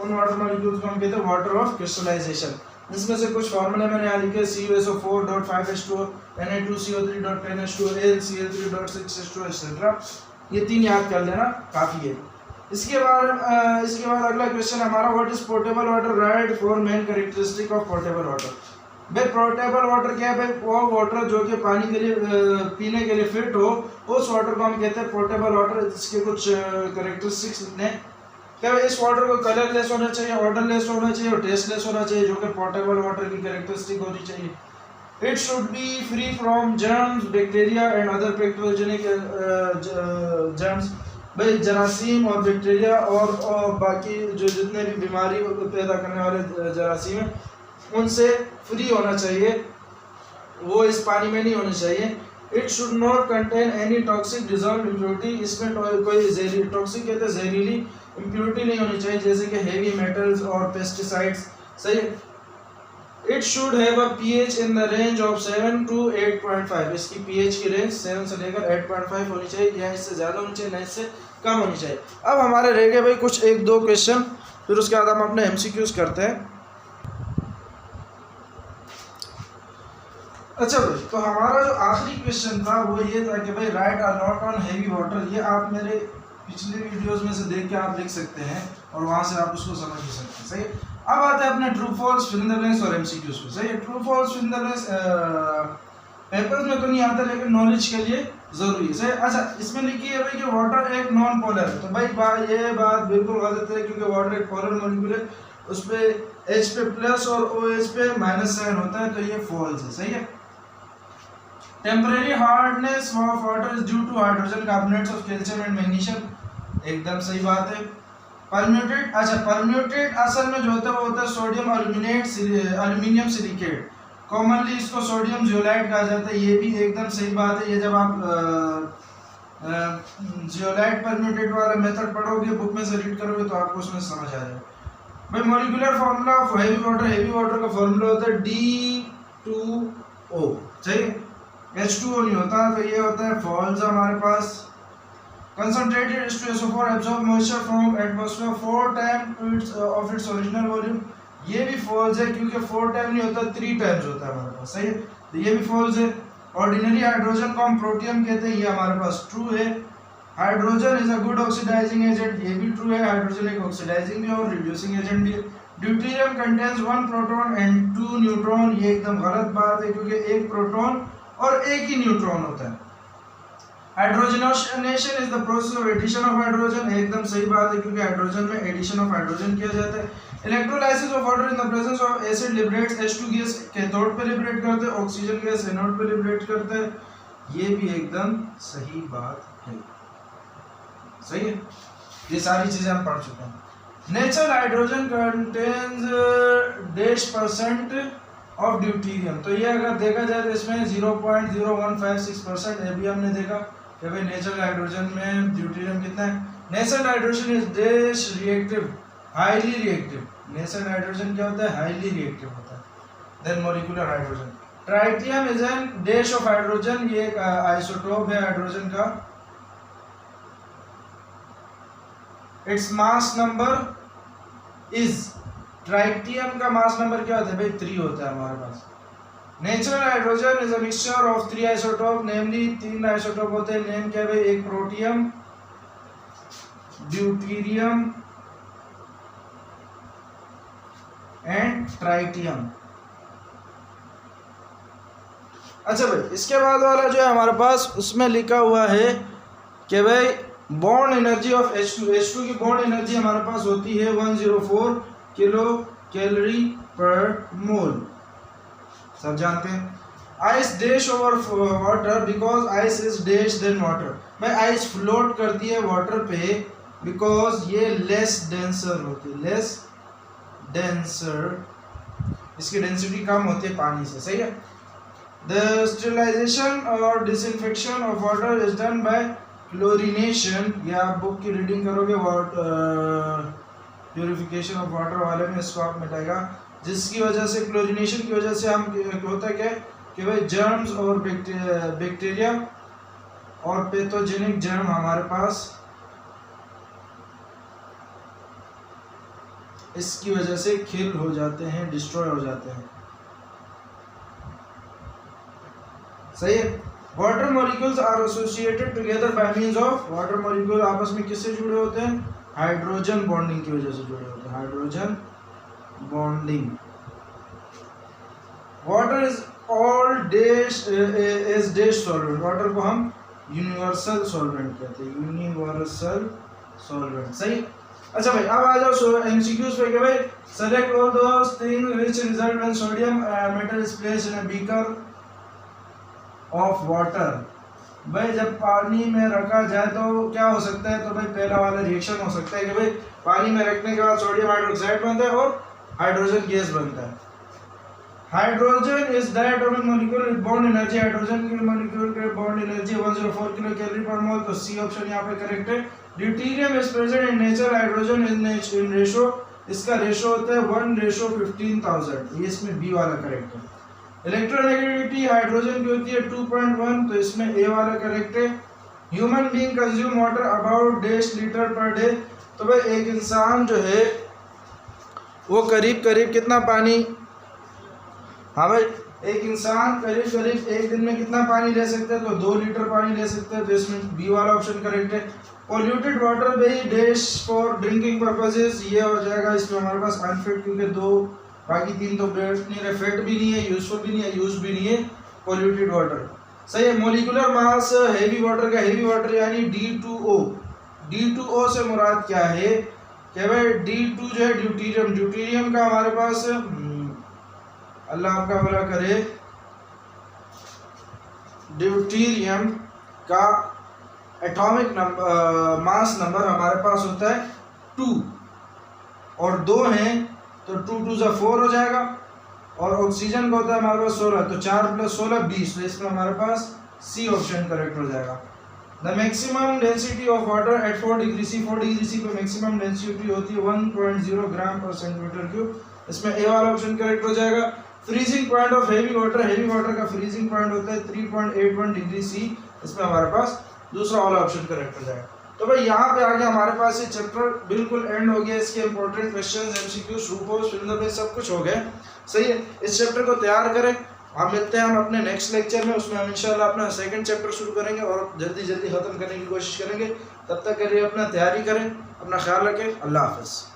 उन वाटर मॉलिक्यूल्स को हम कहते हैं वाटर ऑफ क्रिस्टलाइजेशन। इसमें से कुछ फार्मूले मैंने यहाँ लिखे, CuSO4.5H2O, Na2CO3.10H2O, Cl3.6H2O एक्सेट्रा। ये 3 याद कर लेना, काफ़ी है। इसके बाद अगला क्वेश्चन हमारा, what is portable water, right 4 main characteristic of portable water. भाई पोर्टेबल वाटर क्या है भाई, वो वाटर जो कि पानी के लिए पीने के लिए फिट हो, उस वाटर को हम कहते हैं पोर्टेबल वाटर। इसके कुछ कैरेक्टरिस्टिक्स लिखने हैं। क्या इस वाटर को कलरलेस होना चाहिए, ऑर्डरलेस होना चाहिए और टेस्टलेस होना चाहिए, जो कि पोर्टेबल वाटर की कैरेक्टरिस्टिक होनी चाहिए। It should be free from germs, bacteria and other pathogenic germs. भाई जरासीम और बैक्टीरिया और बाकी जो जितने भी बीमारी पैदा करने वाले जरासीम हैं उनसे फ्री होना चाहिए, वो इस पानी में नहीं होने चाहिए। It should not contain any toxic dissolve impurity, इसमें कोई टॉक्सिक कहते हैं जहरीली इम्प्योरिटी नहीं होनी चाहिए, जैसे कि हेवी मेटल्स और पेस्टिसाइड्स। सही। It should have a pH in the range of 7 to 8.5, इसकी पीएच की रेंज 7 से लेकर 8.5 होनी चाहिए, या इससे ज़्यादा होनी चाहिए, ना इससे कम होनी चाहिए। अब हमारे रह गए भाई कुछ 1-2 क्वेश्चन, फिर उसके बाद हम अपने MCQs करते हैं। अच्छा भाई, तो हमारा जो आखिरी क्वेश्चन था वो ये था कि भाई right a note on heavy water. ये आप मेरे पिछले वीडियोस में से देख के आप लिख सकते हैं और वहाँ से आप उसको समझ भी सकते हैं। सही। अब आते हैं अपने true false, fill in the blanks और MCQs पे। सही है। True false fill in the blanks papers में तो नहीं आता, लेकिन नॉलेज के लिए जरूरी है। सही। अच्छा, इसमें लिखी है भाई कि वाटर एक नॉन पोलर है। तो भाई ये बात बिल्कुल गलत है, क्योंकि वाटर एक पोलर मॉलिक्यूल है, उस पर H पे प्लस और OH पे -7 होता है, तो ये फॉल्स है। सही है। Temporary hardness of water is due to hydrogen carbonates of calcium and magnesium, एकदम सही बात है। परम्यूटेड, अच्छा परम्यूटेड असल में जो होता है वो होता है सोडियम अल्यूमिनियम सिलिकेट, कॉमनली इसको सोडियम जियोलाइट कहा जाता है, ये भी एकदम सही बात है। ये जब आप जियोलाइट परम्यूटेड वाला मेथड पढ़ोगे, बुक में से रीड करोगे तो आपको उसमें समझ आ जाएगा। भाई molecular formula of heavy water का फार्मूला होता है D2O। सही। H2O नहीं होता, तो ये होता है फॉल्स हमारे पास। Concentrated H2SO4 absorb moisture from atmosphere 4 times of its original volume, ये भी फॉल्स है, क्योंकि 4 टाइम नहीं होता, 3 टाइम्स होता है हमारे पास। सही है। तो ये भी फॉल्स है। ऑर्डिनरी हाइड्रोजन को हम प्रोटियम कहते हैं, ये हमारे पास ट्रू है। Hydrogen is a good oxidising agent, ये भी ट्रू है। हाइड्रोजन एक ऑक्सीडाइजिंग भी और रिड्यूसिंग एजेंट भी है। Deuterium contains 1 proton and 2 neutron, ये एकदम गलत बात है, क्योंकि एक प्रोटॉन और एक ही न्यूट्रॉन होता है। Hydrogenation is the process of addition of hydrogen, एकदम सही बात है, क्योंकि हाइड्रोजन में एडिशन ऑफ हाइड्रोजन किया जाता है। Electrolysis of water in the presence of acid liberates H2 gas cathode पे लिबरेट करते हैं, ऑक्सीजन गैस एनोड पे लिबरेट करते हैं, ये भी एकदम सही बात है। सही है। ये सारी चीजें हम पढ़ चुके हैं। Natural hydrogen contains -% of deuterium, तो ये अगर देखा जाए तो इसमें 0.0156%, ये भी हमने देखा कि भाई नेचुरल हाइड्रोजन में ड्यूटेरियम कितना है। Natural hydrogen is dash reactive, highly reactive. Natural hydrogen क्या होता है, हाईली रिएक्टिव होता है then molecular hydrogen. Tritium is an dash of hydrogen, ये एक आइसोटोप है हाइड्रोजन का। It's mass number is, tritium का मास नंबर क्या होता है भाई, 3 होता है हमारे पास। Natural hydrogen is a mixture of 3 isotope, namely 3 isotope होते हैं। नेम क्या है भाई, एक प्रोटियम, ड्यूटेरियम एंड ट्राइटियम। अच्छा भाई, इसके बाद वाला जो है हमारे पास उसमें लिखा हुआ है कि भाई बॉन्ड एनर्जी ऑफ H2 की बॉन्ड एनर्जी हमारे पास होती है 104 किलो कैलोरी पर मोल। सब जानते हैं। Ice dash over water because ice is dash then water. भाई आइस फ्लोट करती है वाटर पे बिकॉज ये लेस डेंसर होती है, लेस डेंसर, इसकी डेंसिटी कम होती है पानी से। सही है। द स्टेरिलाइजेशन और disinfection of water is done by chlorination. या आप बुक की रीडिंग करोगे प्यूरिफिकेशन ऑफ वाटर वाले में इसको आप मिटाएगा, जिसकी वजह से क्लोरिनेशन की वजह से हम होता है क्या कि भाई जर्म्स और बैक्टीरिया और पैथोजेनिक जर्म हमारे पास इसकी वजह से किल हो जाते हैं, डिस्ट्रॉय हो जाते हैं। सही है। Water molecules are associated together by means of, water molecule आपस में किससे जुड़े होते हैं? हाइड्रोजन बॉन्डिंग की वजह से जुड़े होते हैं, hydrogen bonding. Water is all dash is dash solvent. Water को हम यूनिवर्सल सॉल्वेंट कहते हैं, यूनिवर्सल सॉल्वेंट। सही। अच्छा भाई, अब आ जाओ एमसीक्यूज पे कि भाई select all those things which result when sodium metal is placed in a beaker of water. भाई जब पानी में रखा जाए तो क्या हो सकता है? तो भाई पहला वाला रिएक्शन हो सकता है कि भाई पानी में रखने के बाद सोडियम हाइड्रोक्साइड बनता है और हाइड्रोजन गैस बनता है। Hydrogen is diatomic molecule with bond energy. Hydrogen की मॉलिक्यूल के बॉन्ड एनर्जी 104 किलो कैलोरी पर मोल। तो सी ऑप्शन यहाँ पे करेक्ट है। Deuterium is present in nature. Hydrogen is in ratio, इसका रेशो होता है 1:15,000। ये इसमें बी वाला करेक्ट है। इलेक्ट्रोनेगेटिविटी हाइड्रोजन की होती है 2.1, तो इसमें ए वाला करेक्ट है। Human being consume water about डेढ़ लीटर पर डे। तो भाई एक इंसान जो है वो करीब करीब कितना पानी, हाँ भाई एक इंसान करीब करीब एक दिन में कितना पानी ले सकता है? तो 2 लीटर पानी ले सकता है। तो इसमें बी वाला ऑप्शन करेक्ट है। पॉल्यूटेड वाटर भाई डैश फॉर ड्रिंकिंग पर्पसेस, ये हो जाएगा इसमें हमारे पास अनफिट, क्योंकि 2 बाकी 3 तो बेस्ट नहीं है, फिट भी नहीं है, यूजफुल भी नहीं है, यूज भी नहीं है पॉल्यूटेड वाटर। सही है। मोलिकुलर मास हेवी वाटर का, हेवी वाटर यानी D2O। D2O से मुराद क्या है कि भाई D2 जो है ड्यूटेरियम, ड्यूटेरियम का हमारे पास अल्लाह आपका भला करे, ड्यूटेरियम का एटॉमिक नंबर मास नंबर हमारे पास होता है 2 और 2 हैं तो 2 2 जा 4 हो जाएगा। और ऑक्सीजन का होता है हमारे पास 16, तो 4 + 16 20। तो इसमें हमारे पास सी ऑप्शन करेक्ट हो जाएगा। The maximum density of water at 4 degree C, 4 degree C पे मैक्सिमम डेंसिटी होती है 1.0 ग्राम पर सेंटीमीटर क्यूब। इसमें ए वाला ऑप्शन करेक्ट हो जाएगा। Freezing point of heavy water, heavy water का फ्रीजिंग पॉइंट होता है 3.81 डिग्री सी। इसमें हमारे पास दूसरा वाला ऑप्शन करेक्ट हो जाएगा। तो भाई यहाँ पे आगे हमारे पास ये चैप्टर बिल्कुल एंड हो गया। इसके important questions, MCQs, true false, सब कुछ हो गया। सही है। इस चैप्टर को तैयार करें। हम मिलते हैं हम अपने नेक्स्ट लेक्चर में, उसमें हम इंशाल्लाह अपना सेकंड चैप्टर शुरू करेंगे और जल्दी जल्दी ख़त्म करने की कोशिश करेंगे। तब तक के लिए अपना तैयारी करें, अपना ख्याल रखें। अल्लाह हाफ़िज़।